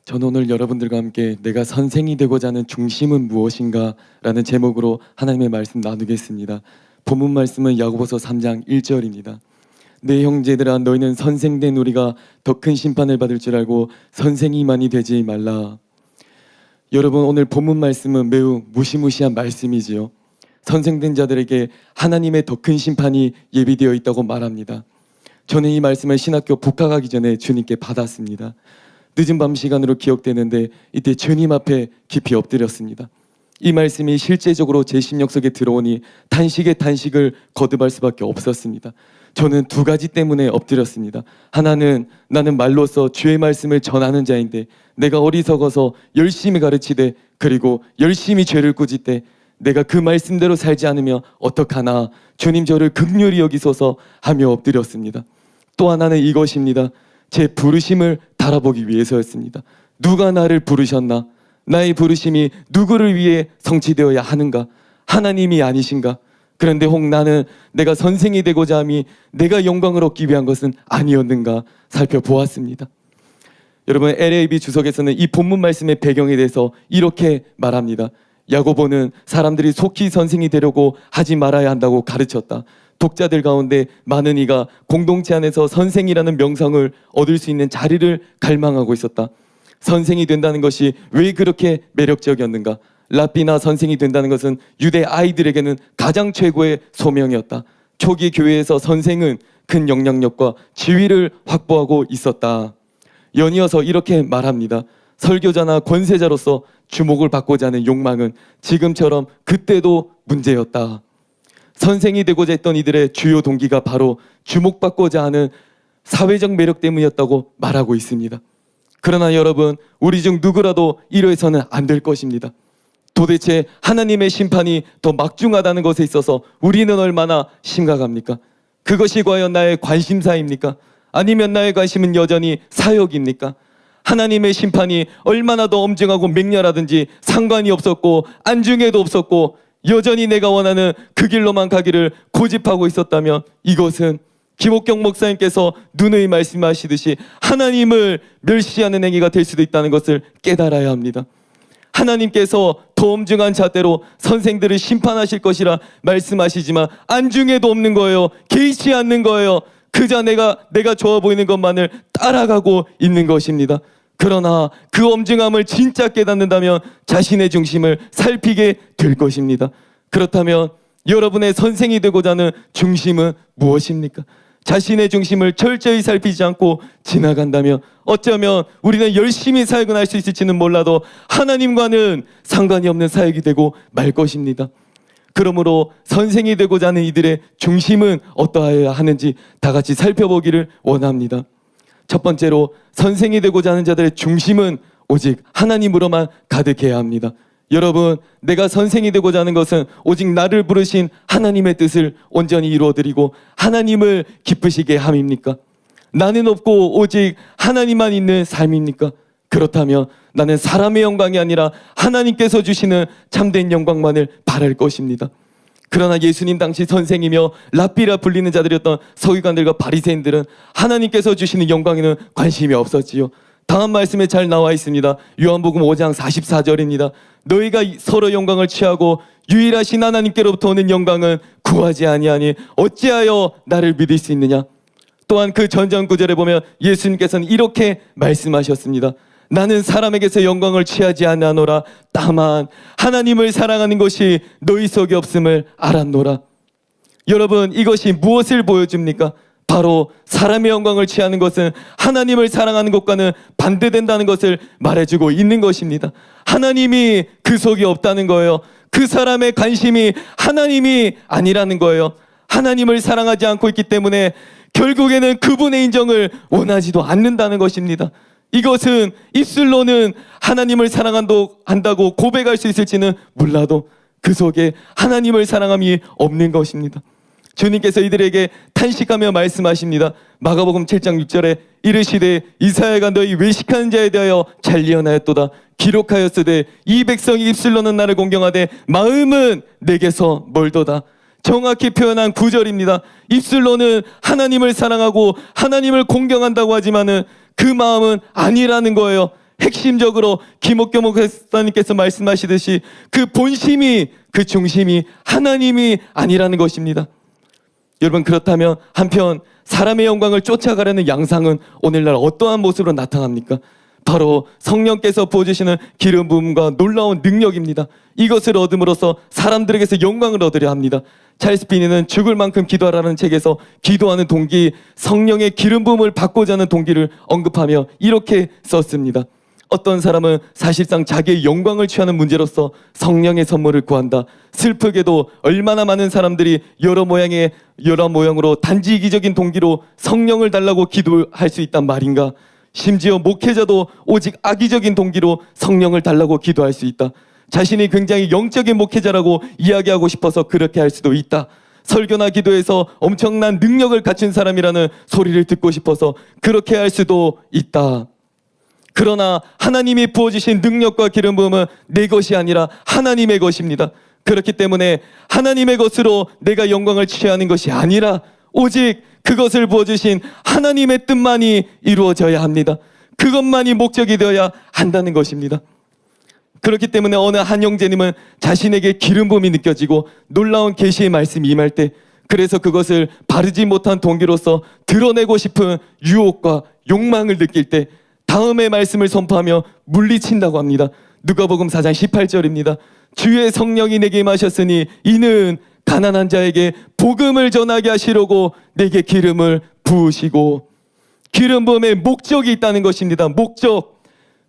저는 오늘 여러분들과 함께 내가 선생이 되고자 하는 중심은 무엇인가 라는 제목으로 하나님의 말씀 나누겠습니다. 본문 말씀은 야고보서 3장 1절입니다. 내 형제들아, 너희는 선생된 우리가 더 큰 심판을 받을 줄 알고 선생이만이 되지 말라. 여러분, 오늘 본문 말씀은 매우 무시무시한 말씀이지요. 선생된 자들에게 하나님의 더 큰 심판이 예비되어 있다고 말합니다. 저는 이 말씀을 신학교 복학하기 전에 주님께 받았습니다. 늦은 밤 시간으로 기억되는데 이때 주님 앞에 깊이 엎드렸습니다. 이 말씀이 실제적으로 제 심령 속에 들어오니 탄식에 탄식을 거듭할 수밖에 없었습니다. 저는 두 가지 때문에 엎드렸습니다. 하나는 나는 말로써 주의 말씀을 전하는 자인데 내가 어리석어서 열심히 가르치되 그리고 열심히 죄를 꾸짖되 내가 그 말씀대로 살지 않으며 어떡하나 주님 저를 긍휼히 여기소서 하며 엎드렸습니다. 또 하나는 이것입니다. 제 부르심을 달아보기 위해서였습니다. 누가 나를 부르셨나? 나의 부르심이 누구를 위해 성취되어야 하는가? 하나님이 아니신가? 그런데 혹 나는 내가 선생이 되고자 함이 내가 영광을 얻기 위한 것은 아니었는가 살펴보았습니다. 여러분, LAB 주석에서는 이 본문 말씀의 배경에 대해서 이렇게 말합니다. 야고보는 사람들이 속히 선생이 되려고 하지 말아야 한다고 가르쳤다. 독자들 가운데 많은 이가 공동체 안에서 선생이라는 명성을 얻을 수 있는 자리를 갈망하고 있었다. 선생이 된다는 것이 왜 그렇게 매력적이었는가? 랍비나 선생이 된다는 것은 유대 아이들에게는 가장 최고의 소명이었다. 초기 교회에서 선생은 큰 영향력과 지위를 확보하고 있었다. 연이어서 이렇게 말합니다. 설교자나 권세자로서 주목을 받고자 하는 욕망은 지금처럼 그때도 문제였다. 선생이 되고자 했던 이들의 주요 동기가 바로 주목받고자 하는 사회적 매력 때문이었다고 말하고 있습니다. 그러나 여러분, 우리 중 누구라도 이러해서는 안 될 것입니다. 도대체 하나님의 심판이 더 막중하다는 것에 있어서 우리는 얼마나 심각합니까? 그것이 과연 나의 관심사입니까? 아니면 나의 관심은 여전히 사역입니까? 하나님의 심판이 얼마나 더 엄중하고 맹렬하든지 상관이 없었고 안중에도 없었고 여전히 내가 원하는 그 길로만 가기를 고집하고 있었다면 이것은 김옥경 목사님께서 누누이 말씀하시듯이 하나님을 멸시하는 행위가 될 수도 있다는 것을 깨달아야 합니다. 하나님께서 더 엄중한 잣대로 선생들을 심판하실 것이라 말씀하시지만 안중에도 없는 거예요. 개의치 않는 거예요. 그저 내가 좋아 보이는 것만을 따라가고 있는 것입니다. 그러나 그 엄중함을 진짜 깨닫는다면 자신의 중심을 살피게 될 것입니다. 그렇다면 여러분의 선생이 되고자 하는 중심은 무엇입니까? 자신의 중심을 철저히 살피지 않고 지나간다면 어쩌면 우리는 열심히 사역은 할 수 있을지는 몰라도 하나님과는 상관이 없는 사역이 되고 말 것입니다. 그러므로 선생이 되고자 하는 이들의 중심은 어떠해야 하는지 다 같이 살펴보기를 원합니다. 첫 번째로 선생이 되고자 하는 자들의 중심은 오직 하나님으로만 가득해야 합니다. 여러분, 내가 선생이 되고자 하는 것은 오직 나를 부르신 하나님의 뜻을 온전히 이루어드리고 하나님을 기쁘시게 함입니까? 나는 없고 오직 하나님만 있는 삶입니까? 그렇다면 나는 사람의 영광이 아니라 하나님께서 주시는 참된 영광만을 바랄 것입니다. 그러나 예수님 당시 선생이며 랍비라 불리는 자들이었던 서기관들과 바리새인들은 하나님께서 주시는 영광에는 관심이 없었지요. 다음 말씀에 잘 나와 있습니다. 요한복음 5장 44절입니다. 너희가 서로 영광을 취하고 유일하신 하나님께로부터 오는 영광은 구하지 아니하니 어찌하여 나를 믿을 수 있느냐? 또한 그 전전 구절에 보면 예수님께서는 이렇게 말씀하셨습니다. 나는 사람에게서 영광을 취하지 아니하노라. 다만 하나님을 사랑하는 것이 너희 속에 없음을 알았노라. 여러분, 이것이 무엇을 보여줍니까? 바로 사람의 영광을 취하는 것은 하나님을 사랑하는 것과는 반대된다는 것을 말해주고 있는 것입니다. 하나님이 그 속에 없다는 거예요. 그 사람의 관심이 하나님이 아니라는 거예요. 하나님을 사랑하지 않고 있기 때문에 결국에는 그분의 인정을 원하지도 않는다는 것입니다. 이것은 입술로는 하나님을 사랑한다고 고백할 수 있을지는 몰라도 그 속에 하나님을 사랑함이 없는 것입니다. 주님께서 이들에게 탄식하며 말씀하십니다. 마가복음 7장 6절에 이르시되 이사야가 너희 외식하는 자에 대하여 잘 예언하였도다. 기록하였으되 이 백성이 입술로는 나를 공경하되 마음은 내게서 멀도다. 정확히 표현한 구절입니다. 입술로는 하나님을 사랑하고 하나님을 공경한다고 하지만은 그 마음은 아니라는 거예요. 핵심적으로 김옥겸 목사님께서 말씀하시듯이 그 본심이, 그 중심이 하나님이 아니라는 것입니다. 여러분, 그렇다면 한편 사람의 영광을 쫓아가려는 양상은 오늘날 어떠한 모습으로 나타납니까? 바로 성령께서 부어주시는 기름 부음과 놀라운 능력입니다. 이것을 얻음으로써 사람들에게서 영광을 얻으려 합니다. 찰스 피니는 죽을 만큼 기도하라는 책에서 기도하는 동기, 성령의 기름 부음을 받고자 하는 동기를 언급하며 이렇게 썼습니다. 어떤 사람은 사실상 자기의 영광을 취하는 문제로서 성령의 선물을 구한다. 슬프게도 얼마나 많은 사람들이 여러 모양으로 단지 이기적인 동기로 성령을 달라고 기도할 수 있단 말인가? 심지어 목회자도 오직 악의적인 동기로 성령을 달라고 기도할 수 있다. 자신이 굉장히 영적인 목회자라고 이야기하고 싶어서 그렇게 할 수도 있다. 설교나 기도에서 엄청난 능력을 갖춘 사람이라는 소리를 듣고 싶어서 그렇게 할 수도 있다. 그러나 하나님이 부어주신 능력과 기름 부음은 내 것이 아니라 하나님의 것입니다. 그렇기 때문에 하나님의 것으로 내가 영광을 취하는 것이 아니라 오직 그것을 부어주신 하나님의 뜻만이 이루어져야 합니다. 그것만이 목적이 되어야 한다는 것입니다. 그렇기 때문에 어느 한 형제님은 자신에게 기름 부음이 느껴지고 놀라운 계시의 말씀이 임할 때, 그래서 그것을 바르지 못한 동기로서 드러내고 싶은 유혹과 욕망을 느낄 때 다음의 말씀을 선포하며 물리친다고 합니다. 누가복음 4장 18절입니다. 주의 성령이 내게 임하셨으니 이는 가난한 자에게 복음을 전하게 하시려고 내게 기름을 부으시고, 기름 부음에 목적이 있다는 것입니다. 목적.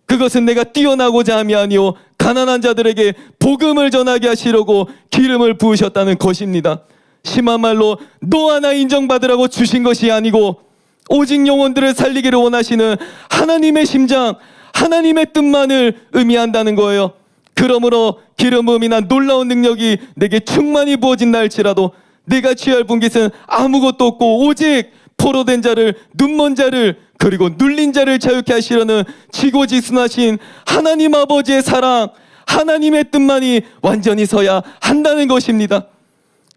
그것은 내가 뛰어나고자 함이 아니오 가난한 자들에게 복음을 전하게 하시려고 기름을 부으셨다는 것입니다. 심한 말로 너 하나 인정받으라고 주신 것이 아니고 오직 영혼들을 살리기를 원하시는 하나님의 심장, 하나님의 뜻만을 의미한다는 거예요. 그러므로 기름 부음이나 놀라운 능력이 내게 충만히 부어진다 할지라도 내가 취할 분깃은 아무것도 없고 오직 포로된 자를, 눈먼 자를, 그리고 눌린 자를 자유케 하시려는 지고지순하신 하나님 아버지의 사랑, 하나님의 뜻만이 완전히 서야 한다는 것입니다.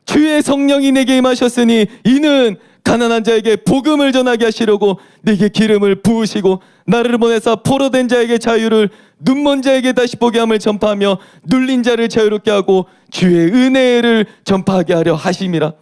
주의 성령이 내게 임하셨으니 이는 가난한 자에게 복음을 전하게 하시려고 내게 기름을 부으시고 나를 보내사 포로된 자에게 자유를, 눈먼 자에게 다시 보게 함을 전파하며 눌린 자를 자유롭게 하고 주의 은혜를 전파하게 하려 하심이라.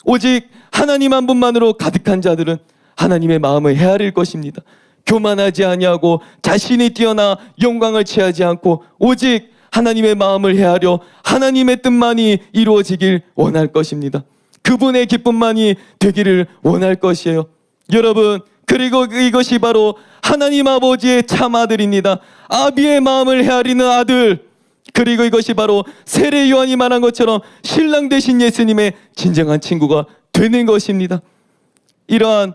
오직 하나님 한 분만으로 가득한 자들은 하나님의 마음을 헤아릴 것입니다. 교만하지 아니하고 자신이 뛰어나 영광을 취하지 않고 오직 하나님의 마음을 헤아려 하나님의 뜻만이 이루어지길 원할 것입니다. 그분의 기쁨만이 되기를 원할 것이에요. 여러분, 그리고 이것이 바로 하나님 아버지의 참 아들입니다. 아비의 마음을 헤아리는 아들. 그리고 이것이 바로 세례 요한이 말한 것처럼 신랑 되신 예수님의 진정한 친구가 되는 것입니다. 이러한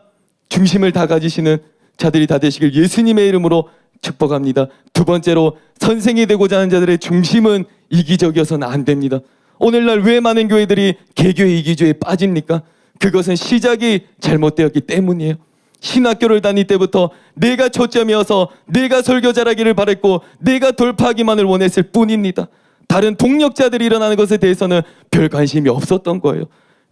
중심을 다 가지시는 자들이 다 되시길 예수님의 이름으로 축복합니다. 두 번째로, 선생이 되고자 하는 자들의 중심은 이기적이어서는 안 됩니다. 오늘날 왜 많은 교회들이 개교의 이기주의에 빠집니까? 그것은 시작이 잘못되었기 때문이에요. 신학교를 다닐 때부터 내가 초점이어서 내가 설교 잘하기를 바랬고 내가 돌파하기만을 원했을 뿐입니다. 다른 동력자들이 일어나는 것에 대해서는 별 관심이 없었던 거예요.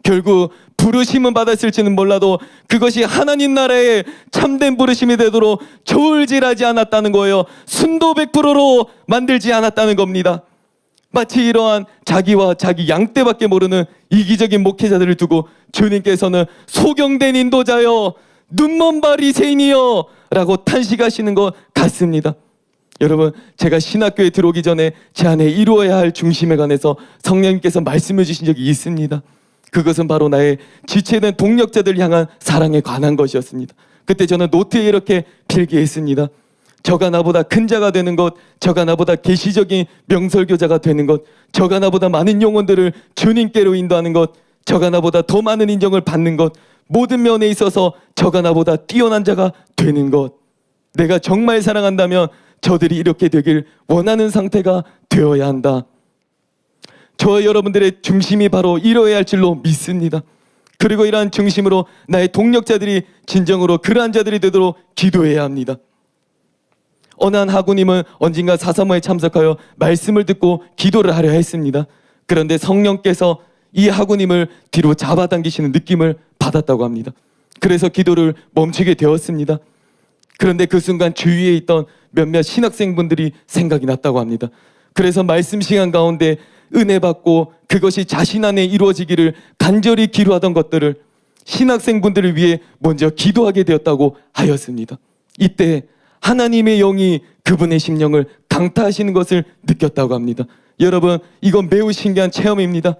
결국 부르심은 받았을지는 몰라도 그것이 하나님 나라의 참된 부르심이 되도록 저울질하지 않았다는 거예요. 순도 100%로 만들지 않았다는 겁니다. 마치 이러한 자기와 자기 양떼밖에 모르는 이기적인 목회자들을 두고 주님께서는 소경된 인도자여, 눈먼 바리새인이여 라고 탄식하시는 것 같습니다. 여러분, 제가 신학교에 들어오기 전에 제 안에 이루어야 할 중심에 관해서 성령님께서 말씀해 주신 적이 있습니다. 그것은 바로 나의 지체된 동력자들 향한 사랑에 관한 것이었습니다. 그때 저는 노트에 이렇게 필기했습니다. 저가 나보다 큰 자가 되는 것, 저가 나보다 계시적인 명설교자가 되는 것, 저가 나보다 많은 영혼들을 주님께로 인도하는 것, 저가 나보다 더 많은 인정을 받는 것, 모든 면에 있어서 저가 나보다 뛰어난 자가 되는 것. 내가 정말 사랑한다면 저들이 이렇게 되길 원하는 상태가 되어야 한다. 저와 여러분들의 중심이 바로 이뤄야 할 줄로 믿습니다. 그리고 이러한 중심으로 나의 동력자들이 진정으로 그러한 자들이 되도록 기도해야 합니다. 어느 한 하구님은 언젠가 사사모에 참석하여 말씀을 듣고 기도를 하려 했습니다. 그런데 성령께서 이 하구님을 뒤로 잡아당기시는 느낌을 받았다고 합니다. 그래서 기도를 멈추게 되었습니다. 그런데 그 순간 주위에 있던 몇몇 신학생분들이 생각이 났다고 합니다. 그래서 말씀 시간 가운데 은혜 받고 그것이 자신 안에 이루어지기를 간절히 기도하던 것들을 신학생분들을 위해 먼저 기도하게 되었다고 하였습니다. 이때 하나님의 영이 그분의 심령을 강타하시는 것을 느꼈다고 합니다. 여러분, 이건 매우 신기한 체험입니다.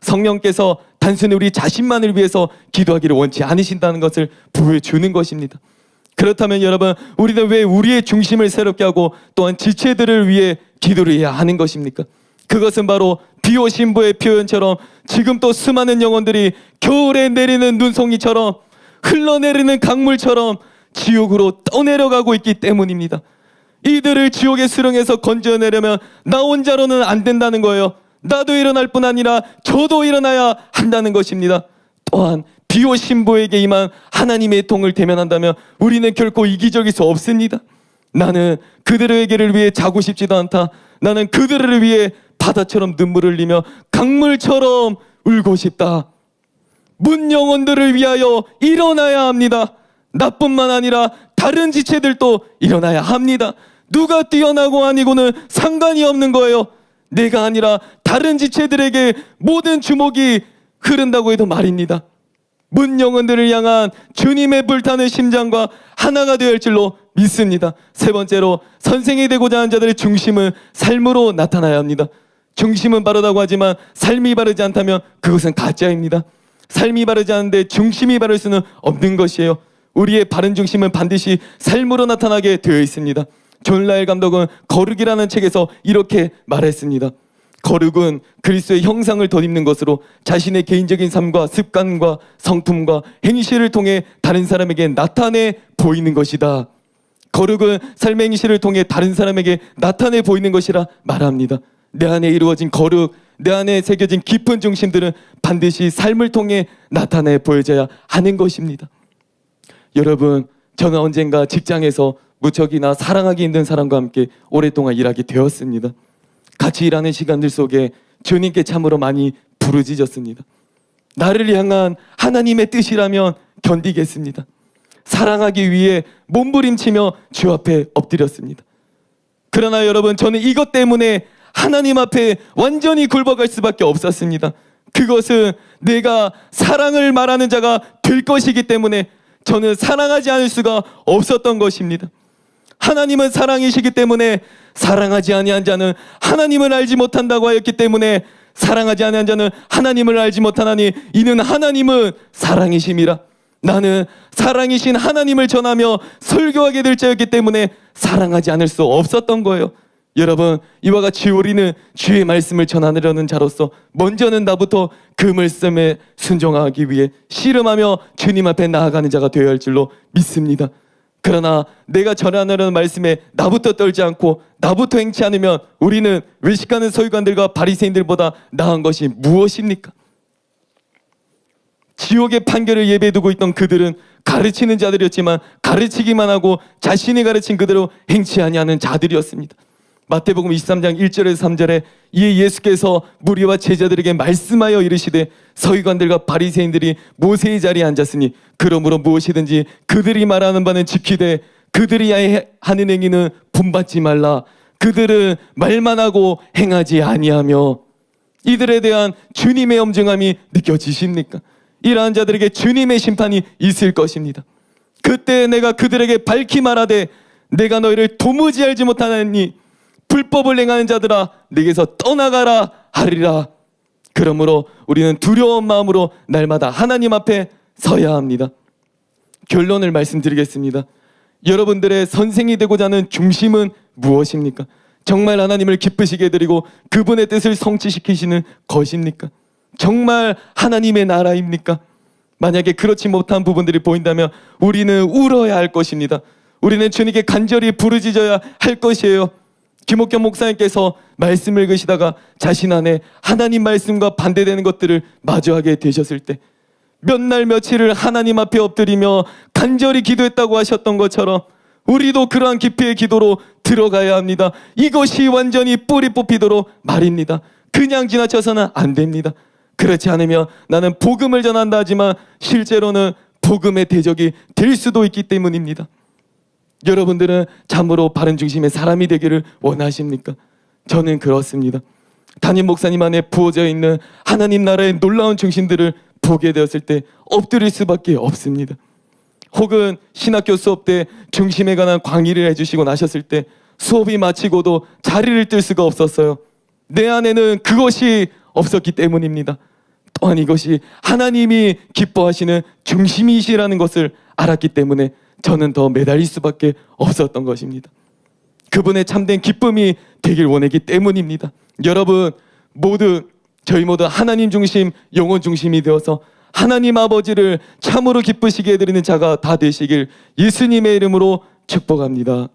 성령께서 단순히 우리 자신만을 위해서 기도하기를 원치 않으신다는 것을 보여주는 것입니다. 그렇다면 여러분, 우리는 왜 우리의 중심을 새롭게 하고 또한 지체들을 위해 기도를 해야 하는 것입니까? 그것은 바로 비오신부의 표현처럼 지금 또 수많은 영혼들이 겨울에 내리는 눈송이처럼 흘러내리는 강물처럼 지옥으로 떠내려가고 있기 때문입니다. 이들을 지옥의 수렁에서 건져내려면 나 혼자로는 안 된다는 거예요. 나도 일어날 뿐 아니라 저도 일어나야 한다는 것입니다. 또한 비오신부에게 임한 하나님의 통을 대면한다면 우리는 결코 이기적일 수 없습니다. 나는 그들에게를 위해 자고 싶지도 않다. 나는 그들을 위해 바다처럼 눈물을 흘리며 강물처럼 울고 싶다. 문 영혼들을 위하여 일어나야 합니다. 나뿐만 아니라 다른 지체들도 일어나야 합니다. 누가 뛰어나고 아니고는 상관이 없는 거예요. 내가 아니라 다른 지체들에게 모든 주목이 흐른다고 해도 말입니다. 문 영혼들을 향한 주님의 불타는 심장과 하나가 되어 할 줄로 믿습니다. 세 번째로, 선생이 되고자 하는 자들의 중심은 삶으로 나타나야 합니다. 중심은 바르다고 하지만 삶이 바르지 않다면 그것은 가짜입니다. 삶이 바르지 않은데 중심이 바를 수는 없는 것이에요. 우리의 바른 중심은 반드시 삶으로 나타나게 되어 있습니다. 존 라일 감독은 거룩이라는 책에서 이렇게 말했습니다. 거룩은 그리스도의 형상을 덧입는 것으로 자신의 개인적인 삶과 습관과 성품과 행실을 통해 다른 사람에게 나타내 보이는 것이다. 거룩은 삶의 행실을 통해 다른 사람에게 나타내 보이는 것이라 말합니다. 내 안에 이루어진 거룩, 내 안에 새겨진 깊은 중심들은 반드시 삶을 통해 나타내 보여져야 하는 것입니다. 여러분, 저는 언젠가 직장에서 무척이나 사랑하기 힘든 사람과 함께 오랫동안 일하게 되었습니다. 같이 일하는 시간들 속에 주님께 참으로 많이 부르짖었습니다. 나를 향한 하나님의 뜻이라면 견디겠습니다. 사랑하기 위해 몸부림치며 주 앞에 엎드렸습니다. 그러나 여러분, 저는 이것 때문에 하나님 앞에 완전히 굴복할 수밖에 없었습니다. 그것은 내가 사랑을 말하는 자가 될 것이기 때문에 저는 사랑하지 않을 수가 없었던 것입니다. 하나님은 사랑이시기 때문에 사랑하지 아니한 자는 하나님을 알지 못한다고 하였기 때문에 사랑하지 아니한 자는 하나님을 알지 못하나니 이는 하나님은 사랑이심이라. 나는 사랑이신 하나님을 전하며 설교하게 될 자였기 때문에 사랑하지 않을 수 없었던 거예요. 여러분, 이와 같이 우리는 주의 말씀을 전하려는 자로서 먼저는 나부터 그 말씀에 순종하기 위해 씨름하며 주님 앞에 나아가는 자가 되어야 할 줄로 믿습니다. 그러나 내가 전하려는 말씀에 나부터 떨지 않고 나부터 행치 않으면 우리는 외식하는 서기관들과 바리새인들보다 나은 것이 무엇입니까? 지옥의 판결을 예배에 두고 있던 그들은 가르치는 자들이었지만 가르치기만 하고 자신이 가르친 그대로 행치 아니하는 자들이었습니다. 마태복음 23장 1절에서 3절에 이에 예수께서 무리와 제자들에게 말씀하여 이르시되 서기관들과 바리새인들이 모세의 자리에 앉았으니 그러므로 무엇이든지 그들이 말하는 바는 지키되 그들이 하는 행위는 본받지 말라. 그들은 말만 하고 행하지 아니하며. 이들에 대한 주님의 엄중함이 느껴지십니까? 이러한 자들에게 주님의 심판이 있을 것입니다. 그때 내가 그들에게 밝히 말하되 내가 너희를 도무지 알지 못하나니 불법을 행하는 자들아 내게서 떠나가라 하리라. 그러므로 우리는 두려운 마음으로 날마다 하나님 앞에 서야 합니다. 결론을 말씀드리겠습니다. 여러분들의 선생이 되고자 하는 중심은 무엇입니까? 정말 하나님을 기쁘시게 해드리고 그분의 뜻을 성취시키시는 것입니까? 정말 하나님의 나라입니까? 만약에 그렇지 못한 부분들이 보인다면 우리는 울어야 할 것입니다. 우리는 주님께 간절히 부르짖어야 할 것이에요. 김옥경 목사님께서 말씀을 읽으시다가 자신 안에 하나님 말씀과 반대되는 것들을 마주하게 되셨을 때 몇 날 며칠을 하나님 앞에 엎드리며 간절히 기도했다고 하셨던 것처럼 우리도 그러한 깊이의 기도로 들어가야 합니다. 이것이 완전히 뿌리 뽑히도록 말입니다. 그냥 지나쳐서는 안 됩니다. 그렇지 않으면 나는 복음을 전한다 하지만 실제로는 복음의 대적이 될 수도 있기 때문입니다. 여러분들은 참으로 바른 중심의 사람이 되기를 원하십니까? 저는 그렇습니다. 담임 목사님 안에 부어져 있는 하나님 나라의 놀라운 중심들을 보게 되었을 때 엎드릴 수밖에 없습니다. 혹은 신학교 수업 때 중심에 관한 강의를 해주시고 나셨을 때 수업이 마치고도 자리를 뜰 수가 없었어요. 내 안에는 그것이 없었기 때문입니다. 또한 이것이 하나님이 기뻐하시는 중심이시라는 것을 알았기 때문에 저는 더 매달릴 수밖에 없었던 것입니다. 그분의 참된 기쁨이 되길 원했기 때문입니다. 여러분 모두 저희 모두 하나님 중심, 영혼 중심이 되어서 하나님 아버지를 참으로 기쁘시게 해드리는 자가 다 되시길 예수님의 이름으로 축복합니다.